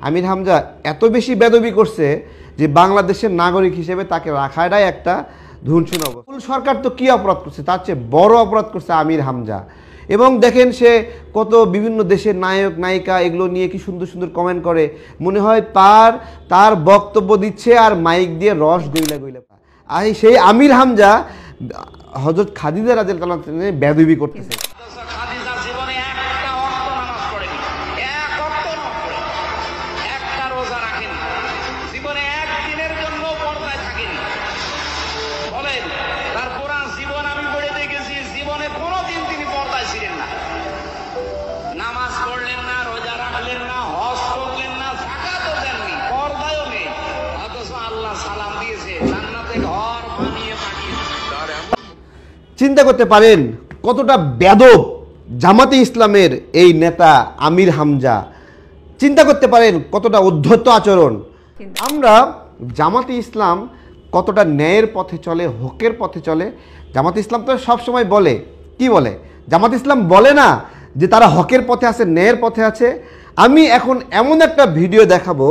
আমির হামজা এত বেশি বেদবি করছে যে বাংলাদেশের নাগরিক হিসেবে তাকে রাখাটাই একটা ধুনছুন অবস্থা। সরকার তো কী অপরাধ করছে, তার চেয়ে বড় অপরাধ করছে আমির হামজা। এবং দেখেন সে কত বিভিন্ন দেশের নায়ক নায়িকা এগুলো নিয়ে কি সুন্দর সুন্দর কমেন্ট করে, মনে হয় তার বক্তব্য দিচ্ছে আর মাইক দিয়ে রস গইলা গইলা। আর সেই আমির হামজা হযরত খাদিজা রাদিয়াল্লাহু আনহা বেদবি করতেছে। চিন্তা করতে পারেন কতটা বেদব জামাতে ইসলামের এই নেতা আমির হামজা। চিন্তা করতে পারেন কতটা উদ্ধত আচরণ। আমরা জামাতে ইসলাম কতটা ন্যায়ের পথে চলে, হকের পথে চলে। জামাতে ইসলাম তো সবসময় বলে, কি বলে, জামাতে ইসলাম বলে না যে তারা হকের পথে আছে, ন্যায়ের পথে আছে। আমি এখন এমন একটা ভিডিও দেখাবো,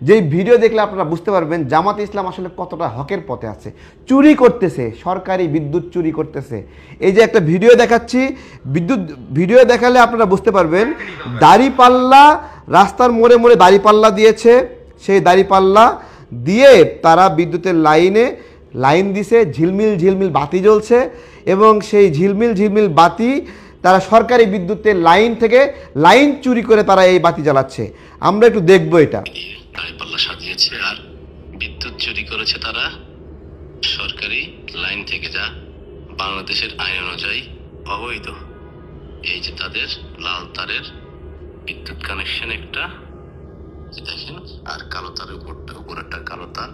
যেই ভিডিও দেখলে আপনারা বুঝতে পারবেন জামাতে ইসলাম আসলে কতটা হকের পথে আছে। চুরি করতেছে, সরকারি বিদ্যুৎ চুরি করতেছে। এই যে একটা ভিডিও দেখাচ্ছি, ভিডিও দেখালে আপনারা বুঝতে পারবেন। দাড়িপাল্লা, রাস্তার মোড়ে মোড়ে দাড়িপাল্লা দিয়েছে, সেই দাড়িপাল্লা দিয়ে তারা বিদ্যুতের লাইন দিছে, ঝিলমিল ঝিলমিল বাতি জ্বলছে এবং সেই ঝিলমিল ঝিলমিল বাতি তারা সরকারি বিদ্যুতের লাইন থেকে লাইন চুরি করে তারা এই বাতি জ্বালাচ্ছে। আমরা একটু দেখবো এটা। দাঁড়িপাল্লা সাজিয়েছে আর বিদ্যুৎ চুরি করেছে তারা সরকারি লাইন থেকে, যা বাংলাদেশের আইন অনুযায়ী অবৈধ। এই যে তাদের লাল তারের বিদ্যুৎ কানেকশন একটা দেখেন, আর কালো তারের উপর একটা কালো তার,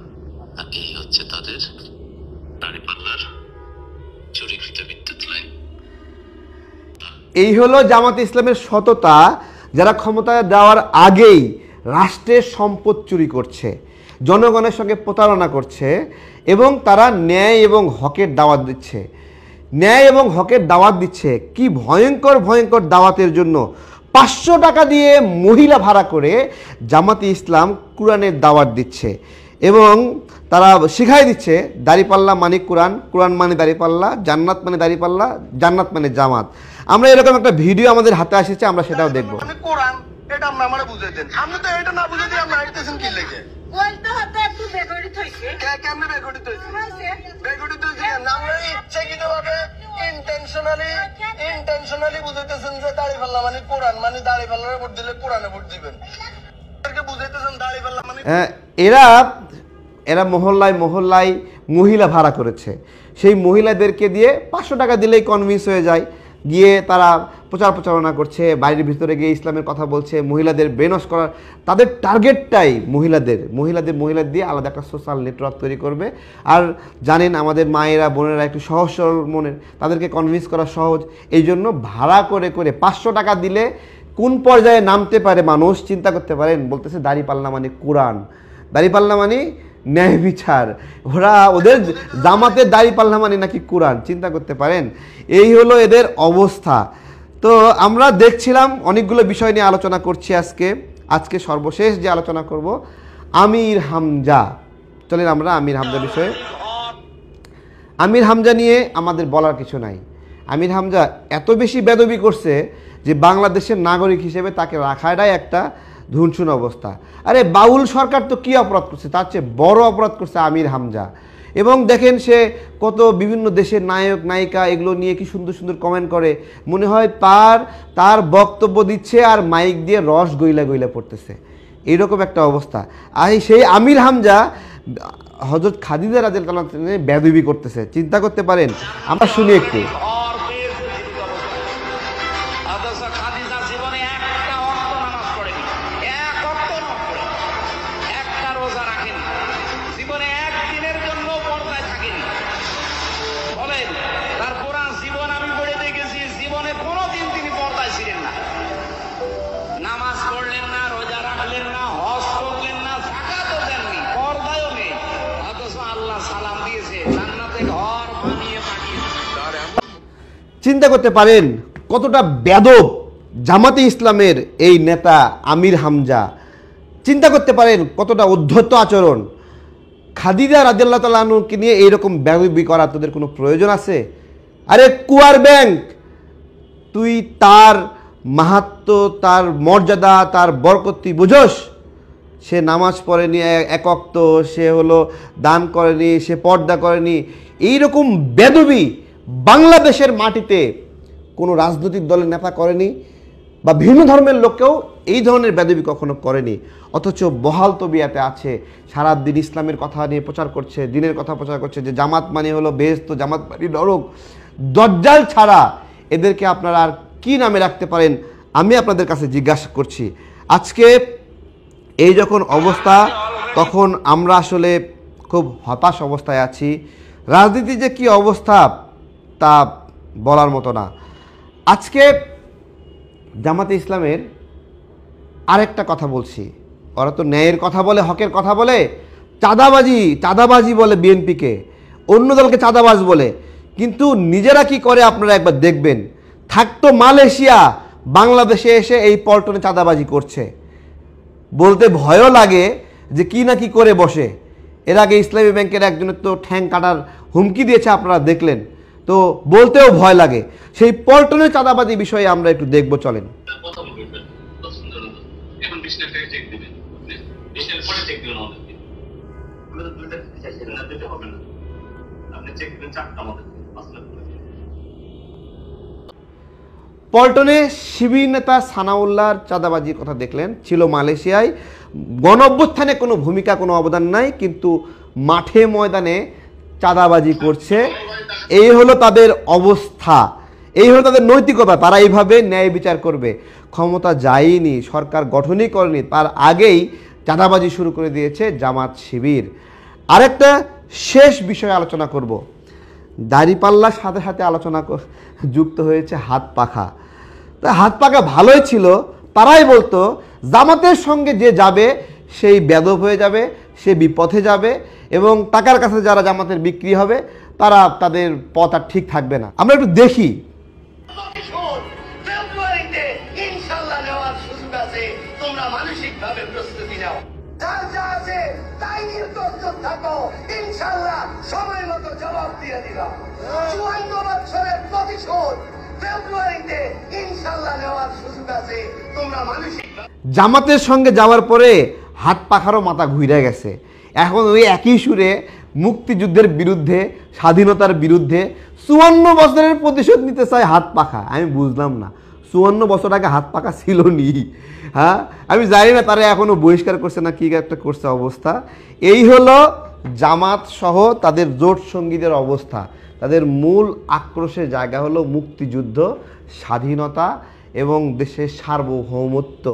আর এই হচ্ছে তাদের দাঁড়িপাল্লার চুরিকৃত বিদ্যুৎ লাইন। এই হলো জামাতে ইসলামের সততা, যারা ক্ষমতায় দেওয়ার আগেই রাষ্ট্রের সম্পদ চুরি করছে, জনগণের সঙ্গে প্রতারণা করছে এবং তারা ন্যায় এবং হকের দাওয়াত দিচ্ছে। ন্যায় এবং হকের দাওয়াত দিচ্ছে কি ভয়ঙ্কর ভয়ঙ্কর দাওয়াতের জন্য 500 টাকা দিয়ে মহিলা ভাড়া করে জামাতে ইসলাম কোরআনের দাওয়াত দিচ্ছে এবং তারা শিখাই দিচ্ছে দাড়িপাল্লা মানে কোরআন, কোরআন মানে দাড়িপাল্লা, জান্নাত মানে দাড়িপাল্লা, জান্নাত মানে জামাত। আমরা এরকম একটা ভিডিও আমাদের হাতে এসেছে, আমরা সেটাও দেখবো। কোরআন এটা আমরা আমারে বুঝাইতেন, আপনি তো এটা না বুঝাইতে আপনি আইতেছেন কি লেগে? বলতে হতো একটু বেগড়িত হইছে। কেমনে বেগড়িত হইছে? বেগড়িত হইছে না, আমরা ইচ্ছাকৃতভাবে ইন্টেনশনালি বুঝাইতেছেন যে দাড়িপাল্লা মানে কোরআন, মানে দাড়িপাল্লার ভোট দিলে কোরআনে ভোট দিবেন। বুঝাইতেছেন দাড়িপাল্লা মানে এরা মহল্লায় মহল্লায় মহিলা ভাড়া করেছে, সেই মহিলাদেরকে দিয়ে 500 টাকা দিলেই কনভিন্স হয়ে যায়, গিয়ে তারা প্রচারণা করছে, বাইরের ভিতরে গিয়ে ইসলামের কথা বলছে, মহিলাদের ব্রেনওয়াশ করার তাদের টার্গেটটাই মহিলাদের দিয়ে আলাদা একটা সোশ্যাল নেটওয়ার্ক তৈরি করবে। আর জানেন আমাদের মায়েরা বোনেরা একটু সহজ সরল মনের, তাদেরকে কনভিন্স করা সহজ, এই জন্য ভাড়া করে 500 টাকা দিলে কোন পর্যায়ে নামতে পারে মানুষ চিন্তা করতে পারেন। বলতেছে দাড়িপাল্লা মানে কোরআন, দাড়িপাল্লা মানে ন্যায় বিচার, ওদের জামাতের দাড়িপাল্লা মানে নাকি কোরআন। চিন্তা করতে পারেন, এই হলো এদের অবস্থা। তো আমরা দেখছিলাম অনেকগুলো বিষয় নিয়ে আলোচনা করছি আজকে সর্বশেষ যে আলোচনা করব আমির হামজা। চলেন আমরা আমির হামজা বিষয়ে। আমির হামজা নিয়ে আমাদের বলার কিছু নাই। আমির হামজা এত বেশি বেদবি করছে যে বাংলাদেশের নাগরিক হিসেবে তাকে রাখাটাই একটা ধুনছুন অবস্থা। আরে বাউল সরকার তো কী অপরাধ করছে, তার চেয়ে বড় অপরাধ করছে আমির হামজা। এবং দেখেন সে কত বিভিন্ন দেশের নায়ক নায়িকা এগুলো নিয়ে কি সুন্দর সুন্দর কমেন্ট করে, মনে হয় তার বক্তব্য দিচ্ছে আর মাইক দিয়ে রস গইলা গইলা পড়তেছে, এইরকম একটা অবস্থা। আর সেই আমির হামজা হযরত খাদিজা রাদিয়াল্লাহু আনহা বেদবি করতেছে। চিন্তা করতে পারেন, আমরা শুনি একটু। চিন্তা করতে পারেন কতটা বেদব জামাতে ইসলামের এই নেতা আমির হামজা। চিন্তা করতে পারেন কতটা উদ্ধত আচরণ। খাদিজা রাদিয়াল্লাহু তাআলা আনহুকে নিয়ে এইরকম বেয়াদবি করা তোদের কোনো প্রয়োজন আছে? আরে কুয়ার ব্যাংক, তুই তার মাহাত্ম্য, তার মর্যাদা, তার বরকত তুই বুঝোস? সে নামাজ পড়েনি এক ওয়াক্ত, সে হলো দান করেনি, সে পর্দা করেনি। এইরকম বেদবি বাংলাদেশের মাটিতে কোনো রাজনৈতিক দলের নেতা করেনি, বা ভিন্ন ধর্মের লোককেও এই ধরনের বেদবি কখনো করেনি। অথচ বহাল তবিয়াতে আছে, সারা দিন ইসলামের কথা নিয়ে প্রচার করছে, দিনের কথা প্রচার করছে, যে জামাত মানে হলো বেহেশত, জামাত মানে নরক। দজ্জাল ছাড়া এদেরকে আপনারা আর কী নামে রাখতে পারেন আমি আপনাদের কাছে জিজ্ঞাসা করছি। আজকে এই যখন অবস্থা, তখন আমরা আসলে খুব হতাশ অবস্থায় আছি। রাজনীতি যে কী অবস্থা তা বলার মতো না। আজকে জামাতে ইসলামের আরেকটা কথা বলছি, ওরা তো ন্যায়ের কথা বলে, হকের কথা বলে, চাঁদাবাজি বলে বিএনপিকে, অন্য দলকে চাঁদাবাজ বলে, কিন্তু নিজেরা কি করে আপনারা একবার দেখবেন। থাকতো মালয়েশিয়া, বাংলাদেশে এসে এই পল্টনে চাঁদাবাজি করছে, বলতে ভয়ও লাগে যে কি না কি করে বসে। এর আগে ইসলামী ব্যাংকের একজনের তো ঠ্যাং কাটার হুমকি দিয়েছে, আপনারা দেখলেন, তো বলতেও ভয় লাগে। সেই পল্টনের চাঁদাবাজি বিষয়ে আমরা একটু দেখব, চলেন। কথা বলবেন এখন 20 লাখ টাকা চেক দিবেন, 20 লাখ পরে চেক দিবেন আমাদেরকে। আমরা তো 2 লাখ চাইছিলেন না, দিতে হবে না, আপনি চেক দিবেন 4টা আমাদের 5 লাখ করে। পল্টনে শিবির নেতা সানাউল্লাহর চাঁদাবাজির কথা দেখলেন, ছিল মালয়েশিয়ায়, গণ অভ্যুত্থানে কোনো ভূমিকা, কোনো অবদান নাই, কিন্তু মাঠে ময়দানে চাঁদাবাজি করছে। এই হলো তাদের অবস্থা, এই হলো তাদের নৈতিকতা। তারা এইভাবে ন্যায় বিচার করবে। ক্ষমতা যায়নি, সরকার গঠনই করেনি, তার আগেই চাঁদাবাজি শুরু করে দিয়েছে জামাত শিবির। আরেকটা শেষ বিষয়ে আলোচনা করব। দাড়িপাল্লার সাথে সাথে আলোচনা যুক্ত হয়েছে হাত পাখা। তা হাত পাখা ভালোই ছিল, তারাই বলতো জামাতের সঙ্গে যে যাবে সেই বেদব হয়ে যাবে, সে বিপথে যাবে, এবং টাকার কাছে যারা জামাতের বিক্রি হবে তারা, তাদের পথ আর ঠিক থাকবে না। আমরা একটু দেখি। ফেব্রুয়ারিতে ইনশাআল্লাহ নেওয়ার সুযোগ আছে, তোমরা মানসিকভাবে প্রস্তুতি নাও। যার যা আছে তাই নিয়ে প্রস্তুত থাকো, ইনশাআল্লাহ সময় মতো জবাব দিয়ে দিবা। 54 বছরের প্রতিশোধ ফেব্রুয়ারিতে ইনশাআল্লাহ নেওয়ার সুযোগ আছে, তোমরা মানসিক। জামাতের সঙ্গে যাওয়ার পরে হাত পাখারও মাথা ঘুরে গেছে। এখন ওই একই সুরে মুক্তিযুদ্ধের বিরুদ্ধে, স্বাধীনতার বিরুদ্ধে 54 বছরের প্রতিশোধ নিতে চায় হাত পাখা। আমি বুঝলাম না, 54 বছর আগে হাত পাখা ছিল নি? হ্যাঁ, আমি জানি না তারা এখনো বহিষ্কার করছে না কি একটা করছে অবস্থা। এই হলো জামাত সহ তাদের জোট সঙ্গীদের অবস্থা। তাদের মূল আক্রোশের জায়গা হলো মুক্তিযুদ্ধ, স্বাধীনতা এবং দেশের সার্বভৌমত্ব।